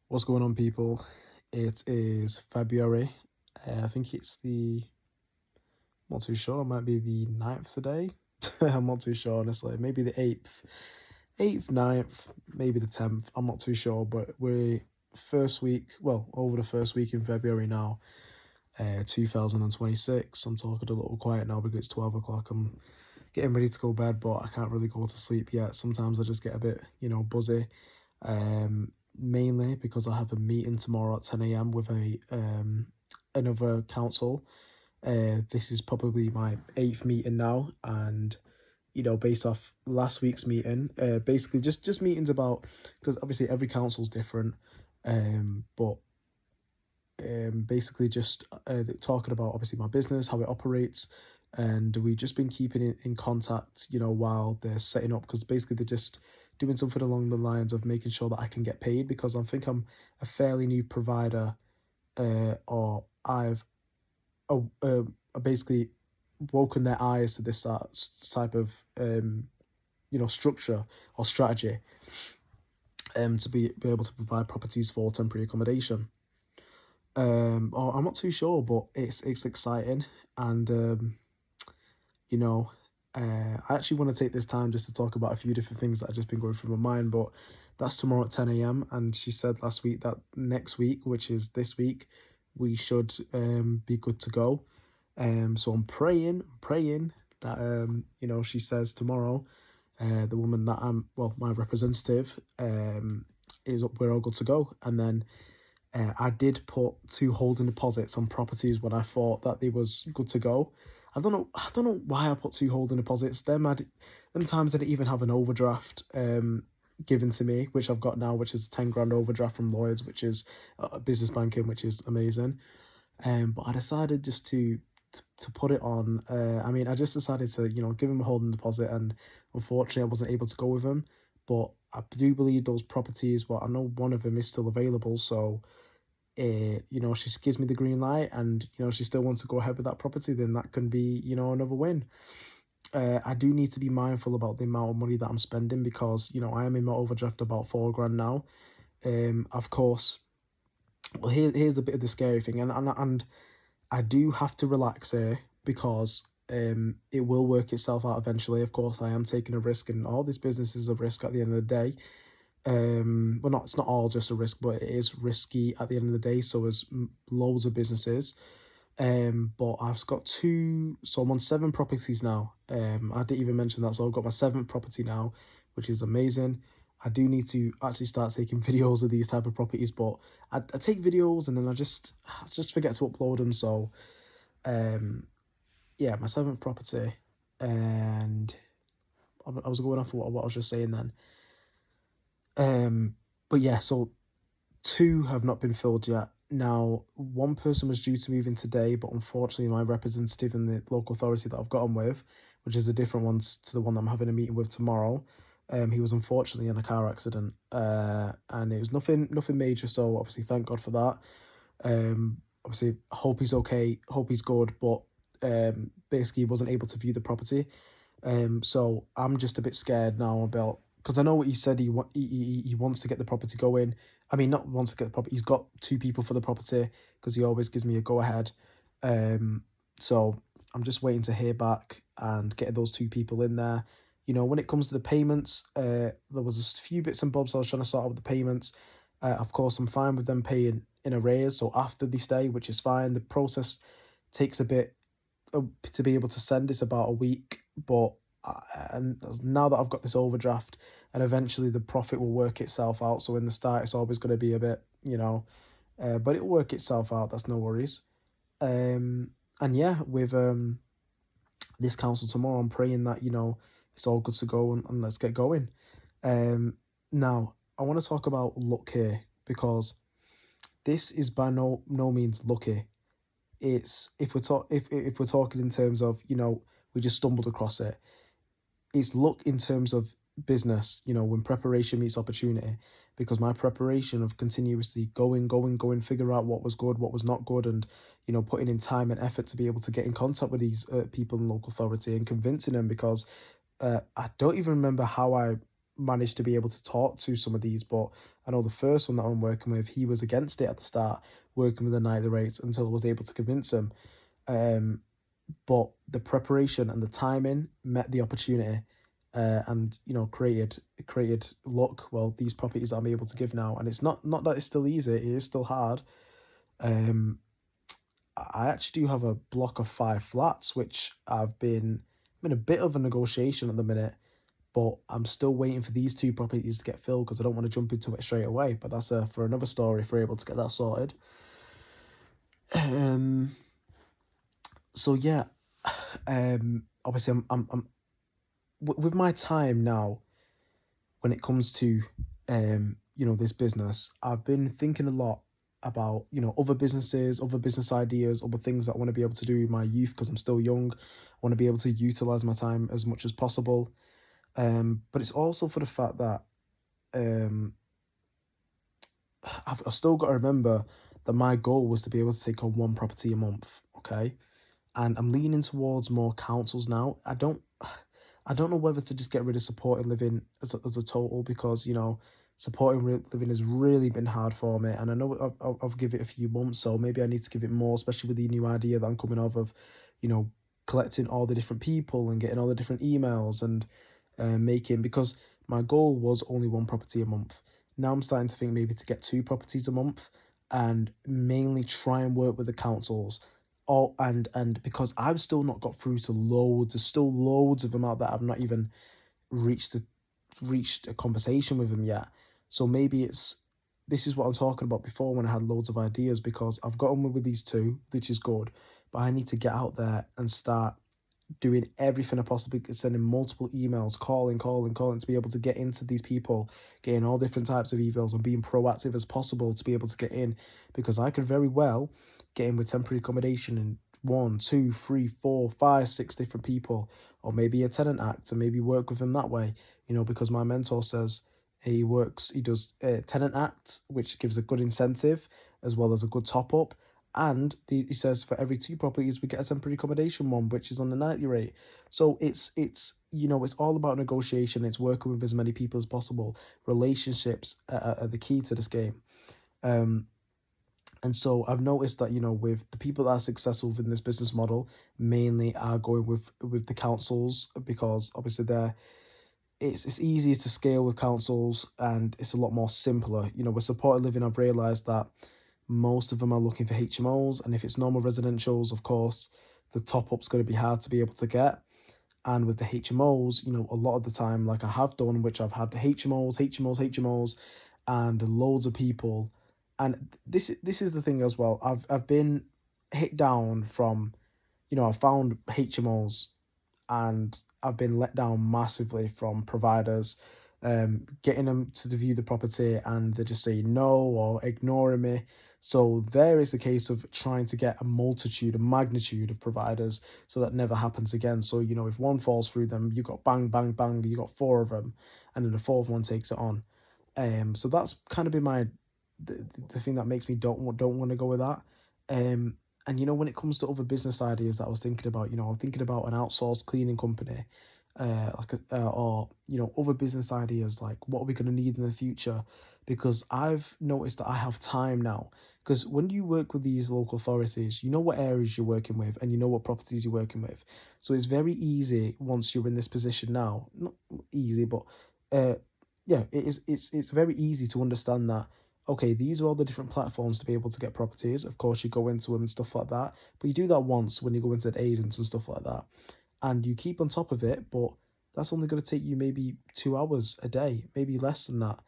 What's going on, people? It is February. I think it's I'm not too sure. It might be the 9th today. I'm not too sure, honestly. Maybe the 8th, 9th, maybe the 10th. I'm not too sure, but we're first week, well, over the first week in February now, 2026. I'm talking a little quiet now because it's 12 o'clock. I'm getting ready to go bed, but I can't really go to sleep yet. Sometimes I just get a bit, buzzy. Mainly because I have a meeting tomorrow at 10 a.m. with another council. This is probably my eighth meeting now, and based off last week's meeting, basically just meetings about, because obviously every council's different, but basically just talking about obviously my business, how it operates, and we've just been keeping it in contact, while they're setting up, because basically they're just doing something along the lines of making sure that I can get paid, because I think I'm a fairly new provider, or I've basically woken their eyes to this type of structure or strategy, to be able to provide properties for temporary accommodation. Or I'm not too sure, but it's exciting, and you know, I actually want to take this time just to talk about a few different things that have just been going through my mind. But that's tomorrow at 10 a.m. And she said last week that next week, which is this week, we should be good to go. So I'm praying that she says tomorrow, the woman that my representative, is up, we're all good to go. And then I did put two holding deposits on properties when I thought that they was good to go. I don't know why I put two holding deposits. Them times I didn't even have an overdraft given to me, which I've got now, which is a 10 grand overdraft from Lloyds, which is business banking, which is amazing. But I decided just to put it on. I just decided to give him a holding deposit, and unfortunately I wasn't able to go with him. But I do believe those properties. Well, I know one of them is still available, so she gives me the green light, and she still wants to go ahead with that property, then that can be another win. I do need to be mindful about the amount of money that I'm spending, because I am in my overdraft about 4 grand now. Of course, well, here's a bit of the scary thing, and I do have to relax here, because it will work itself out eventually. Of course, I am taking a risk, and all this business is a risk at the end of the day. Well, not it's not all just a risk, but it is risky at the end of the day. So as loads of businesses. But I've got two, so I'm on 7 properties now. I didn't even mention that, so I've got my 7th property now, which is amazing. I do need to actually start taking videos of these type of properties, but I take videos and then I just forget to upload them. So, yeah, my 7th property, and I was going off what I was just saying then. But yeah, so 2 have not been filled yet. Now, one person was due to move in today, but unfortunately my representative in the local authority that I've got on with, which is a different one to the one that I'm having a meeting with tomorrow, he was unfortunately in a car accident, and it was nothing major, so obviously thank God for that. Obviously, hope he's okay, hope he's good, but basically he wasn't able to view the property. So I'm just a bit scared now about, because I know what he said, he wants to get the property going. I mean, not wants to get the property. He's got 2 people for the property, because he always gives me a go ahead. So I'm just waiting to hear back and getting those 2 people in there. When it comes to the payments, there was a few bits and bobs I was trying to sort out with the payments. Of course, I'm fine with them paying in arrears, so after they stay, which is fine. The process takes a bit to be able to send. It's about a week, but and now that I've got this overdraft, and eventually the profit will work itself out. So in the start, it's always going to be a bit, but it'll work itself out. That's no worries. And yeah, with this council tomorrow, I'm praying that it's all good to go, and let's get going. Now I want to talk about luck here, because this is by no means lucky. It's if we're talking in terms of we just stumbled across it. It's luck in terms of business, when preparation meets opportunity, because my preparation of continuously going, figure out what was good, what was not good, and putting in time and effort to be able to get in contact with these people in local authority and convincing them, because I don't even remember how I managed to be able to talk to some of these, but I know the first one that I'm working with, he was against it at the start, working with the nightly rates until I was able to convince him. Um, but the preparation and the timing met the opportunity, and created luck. Well, these properties that I'm able to give now, and it's not that it's still easy, it is still hard. Um, I actually do have a block of 5 flats, which I'm in a bit of a negotiation at the minute, but I'm still waiting for these 2 properties to get filled because I don't want to jump into it straight away. But that's for another story if we're able to get that sorted. So yeah, obviously I'm with my time now when it comes to this business. I've been thinking a lot about other businesses, other business ideas, other things that I want to be able to do in my youth because I'm still young. I want to be able to utilize my time as much as possible. But it's also for the fact that um, I've still got to remember that my goal was to be able to take on 1 property a month, okay? And I'm leaning towards more councils now. I don't know whether to just get rid of supported living as a total because supporting living has really been hard for me, and I know I've given it a few months, so maybe I need to give it more, especially with the new idea that I'm coming of you know collecting all the different people and getting all the different emails and making, because my goal was only 1 property a month. Now I'm starting to think maybe to get 2 properties a month and mainly try and work with the councils. And because I've still not got through to loads, there's still loads of them out that I've not even reached a conversation with them yet. So maybe this is what I'm talking about before when I had loads of ideas, because I've got on with these 2, which is good, but I need to get out there and start doing everything I possibly could, sending multiple emails, calling to be able to get into these people, getting all different types of emails and being proactive as possible to be able to get in, because I could very well get in with temporary accommodation and 1, 2, 3, 4, 5, 6 different people, or maybe a tenant act and maybe work with them that way, because my mentor says he does a tenant act, which gives a good incentive as well as a good top up. And he says for every 2 properties we get a temporary accommodation one, which is on the nightly rate. So it's all about negotiation. It's working with as many people as possible. Relationships are the key to this game. And so I've noticed that with the people that are successful within this business model, mainly are going with the councils, because obviously it's easier to scale with councils and it's a lot more simpler. With supported living, I've realised that most of them are looking for HMOs, and if it's normal residentials, of course, the top up's going to be hard to be able to get. And with the HMOs, a lot of the time, like I have done, which I've had HMOs, and loads of people. And this is the thing as well. I've been hit down from, I found HMOs, and I've been let down massively from providers, getting them to view the property and they're just saying no or ignoring me. So there is the case of trying to get a magnitude of providers so that never happens again. So, if one falls through them, you got bang, bang, bang, you got 4 of them, and then the 4th one takes it on. So that's kind of been the thing that makes me don't want to go with that. And when it comes to other business ideas that I was thinking about, I'm thinking about an outsourced cleaning company, or other business ideas like what are we going to need in the future, because I've noticed that I have time now. Because when you work with these local authorities, you know what areas you're working with and you know what properties you're working with. So it's very easy once you're in this position now. Not easy, but yeah, it's very easy to understand that, okay, these are all the different platforms to be able to get properties. Of course, you go into them and stuff like that, but you do that once when you go into agents and stuff like that, and you keep on top of it, but that's only going to take you maybe 2 hours a day, maybe less than that.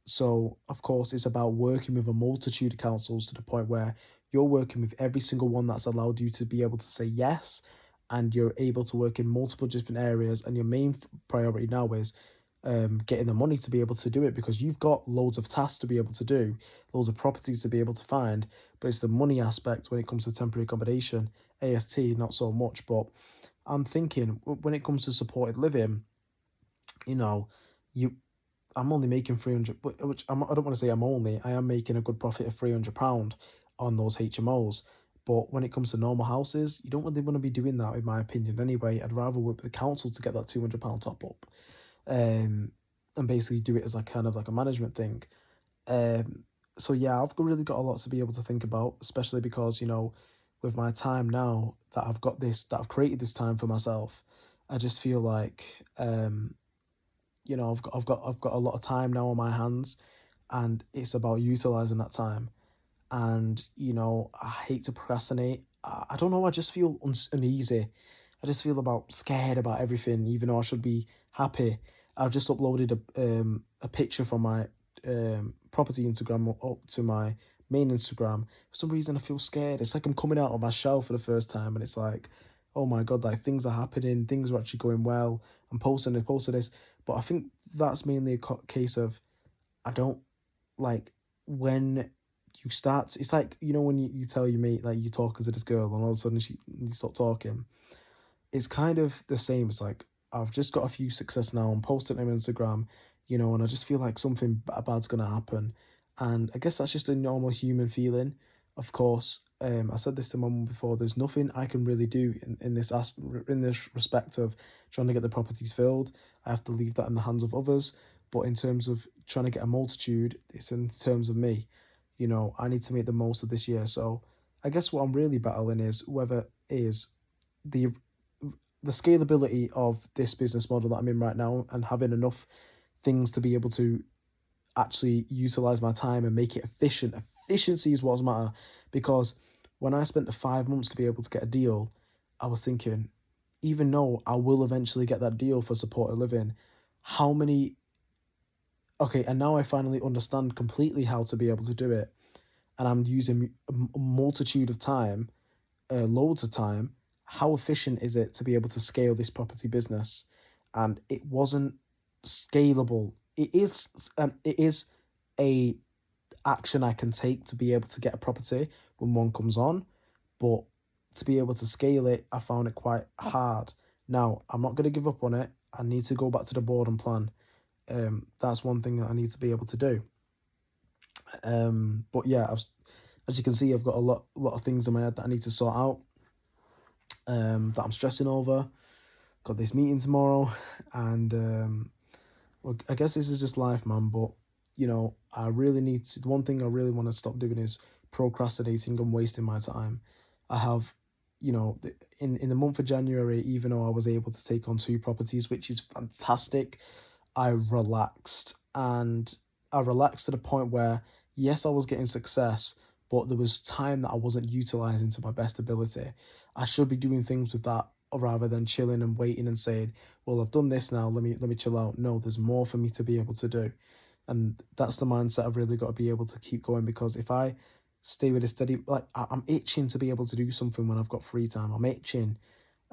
So, of course, it's about working with a multitude of councils to the point where you're working with every single one that's allowed you to be able to say yes, and you're able to work in multiple different areas, and your main priority now is getting the money to be able to do it, because you've got loads of tasks to be able to do, loads of properties to be able to find, but it's the money aspect when it comes to temporary accommodation. AST, not so much, but I'm thinking when it comes to supported living, you I'm only making 300, which I don't want to say I am making a good profit of £300 on those HMOs. But when it comes to normal houses, you don't really want to be doing that, in my opinion. Anyway, I'd rather work with the council to get that £200 top up. and basically do it as like kind of like a management thing. So yeah, I've really got a lot to be able to think about, especially because, you know, with my time now that I've created this time for myself, I just feel like, you know, I've got a lot of time now on my hands, and it's about utilizing that time. And, you know, I hate to procrastinate. I don't know, I just feel uneasy. I just feel about scared about everything, even though I should be happy. I've just uploaded a picture from my property Instagram up to my main Instagram. For some reason, I feel scared. It's like I'm coming out of my shell for the first time, and it's like, oh my god, like things are happening, things are actually going well. I'm posting this, but I think that's mainly a case of I don't like when you start. It's like, you know, when you tell your mate like you talking to this girl, and all of a sudden you stop talking. It's kind of the same. It's like I've just got a few success now. I'm posting on Instagram, you know, and I just feel like something bad's gonna happen, and I guess that's just a normal human feeling. Of course, I said this to my mum before. There's nothing I can really do in this respect of trying to get the properties filled. I have to leave that in the hands of others. But in terms of trying to get a multitude, it's in terms of me. You know, I need to make the most of this year. So I guess what I'm really battling is whether is the the scalability of this business model that I'm in right now, and having enough things to be able to actually utilize my time and make it efficient. Efficiency is what's matter, because when I spent the 5 months to be able to get a deal, I was thinking, even though I will eventually get that deal for supported living, how many, okay, and now I finally understand completely how to be able to do it, and I'm using a multitude of time, loads of time. How efficient is it to be able to scale this property business? And it wasn't scalable. It is a action I can take to be able to get a property when one comes on, but to be able to scale it, I found it quite hard. Now, I'm not going to give up on it. I need to go back to the board and plan. That's one thing that I need to be able to do. But yeah, as you can see, I've got a lot of things in my head that I need to sort out. That I'm stressing over. Got this meeting tomorrow, and well, I guess this is just life, man. But you know, I really need to. One thing I really want to stop doing is procrastinating and wasting my time. I have, you know, in the month of January, even though I was able to take on 2 properties, which is fantastic, I relaxed, and I relaxed to the point where, yes, I was getting success, but there was time that I wasn't utilizing to my best ability. I should be doing things with that rather than chilling and waiting and saying, well, I've done this now, let me chill out. No, there's more for me to be able to do. And that's the mindset I've really got to be able to keep going, because if I stay with a steady, like I'm itching to be able to do something when I've got free time. I'm itching,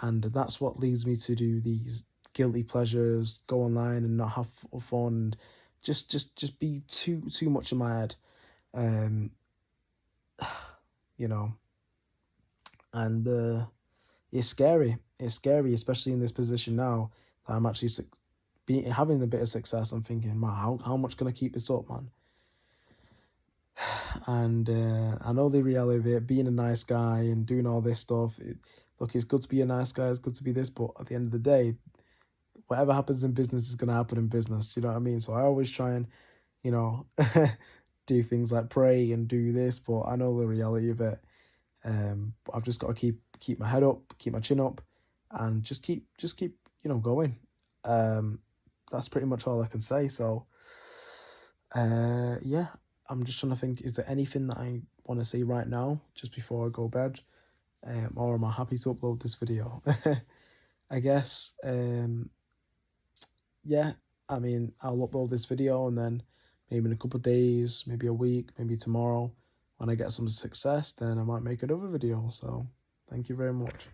and that's what leads me to do these guilty pleasures, go online and not have fun, and just be too much in my head. Um, you know, and it's scary. It's scary, especially in this position now that I'm actually having a bit of success. I'm thinking, man, how much can I keep this up, man? And I know the reality of it, being a nice guy and doing all this stuff. Look, it's good to be a nice guy. It's good to be this, but at the end of the day, whatever happens in business is going to happen in business. You know what I mean? So I always try and, you know, do things like pray and do this, but I know the reality of it. But I've just got to keep my head up, keep my chin up, and just keep you know, going. That's pretty much all I can say. So yeah, I'm just trying to think, is there anything that I want to say right now just before I go bed? Or am I happy to upload this video? I guess yeah, I mean, I'll upload this video, and then maybe in a couple of days, maybe a week, maybe tomorrow, when I get some success, then I might make another video. So thank you very much.